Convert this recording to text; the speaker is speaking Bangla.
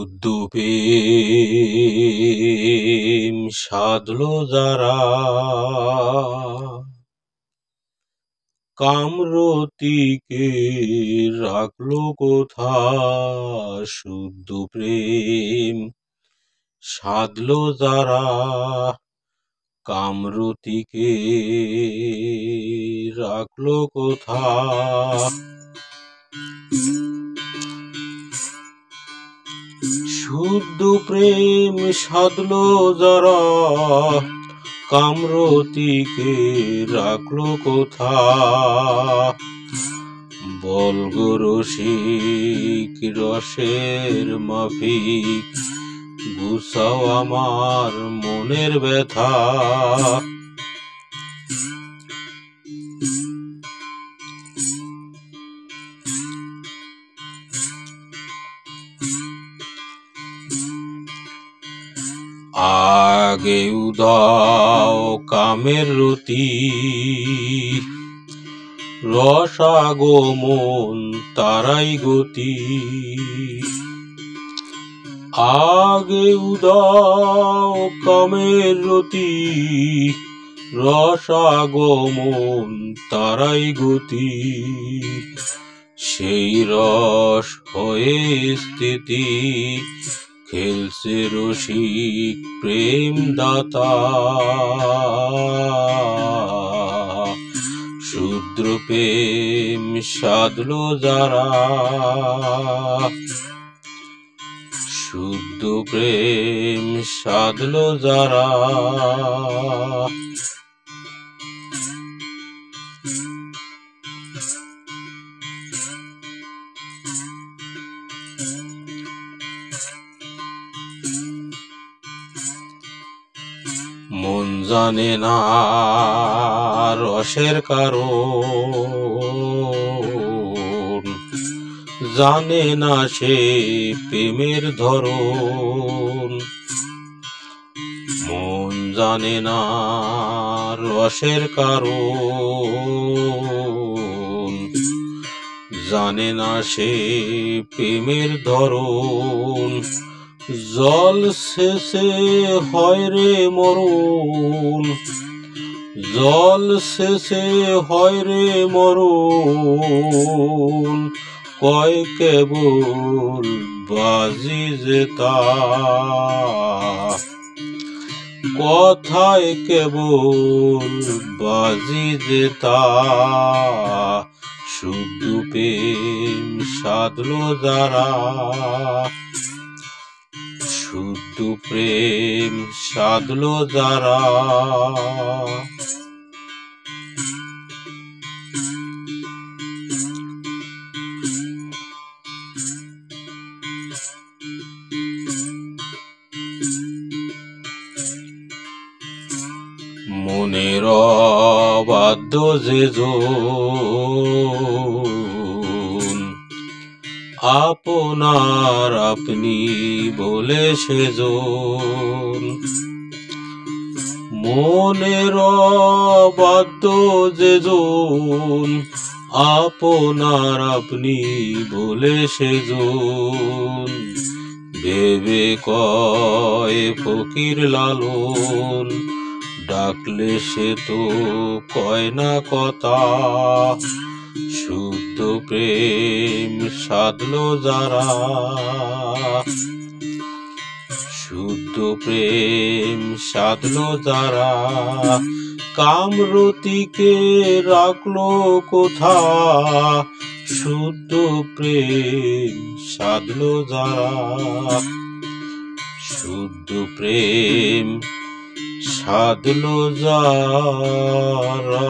শুদ্ধ প্রেম সাধলো যারা, কামরতিকে রাখলো কোথা। শুদ্ধ প্রেম সাধলো যারা, কামরতিকে রাখলো কোথা। শুদ্ধ প্রেম সাধলো যারা, কামরতিকে রাখলো কোথা। বল গো রসিক রসের মাফিক, গুছাও আমার মনের ব্যথা। আগে উদাও কামের রতি, রসাগমন তারাই গতি। আগে উদাও কামের রতি, রসাগমন তারাই গতি। সেই রস হয়ে স্থিতি, খেলছে রসিক প্রেম দাতা। শুদ্ধ প্রেম সাধলো যারা, শুদ্ধ প্রেম সাধলো যারা। মন জানে না রসের কারণ, জানে না সে প্রেমের ধরন। মন জানে না রসের কারণ, জানে না সে প্রেমের ধরন। জল শেষে হয় রে মরণ, জল শেষে হয় রে মরণ। কয় কেবল বাজি জেতা, কথায় কেবল বাজি জেতা। শুদ্ধ প্রেম সাধলো যারা, শুদ্ধ প্রেম সাধলো যারা। মনের অবাধ্য যেজন, আপনার আপনি বলে সেজন। মনের অবাধ্য যেজন, আপনার আপনি বলে সেজন। ভেবে কয় ফকির লালন, ডাকলে সে তো কয় না কথা। শুদ্ধ প্রেম সাধলো যারা, শুদ্ধ প্রেম সাধলো যারা। কামরতিকে রাখলো কোথা। শুদ্ধ প্রেম সাধলো যারা, শুদ্ধ প্রেম সাধলো যারা।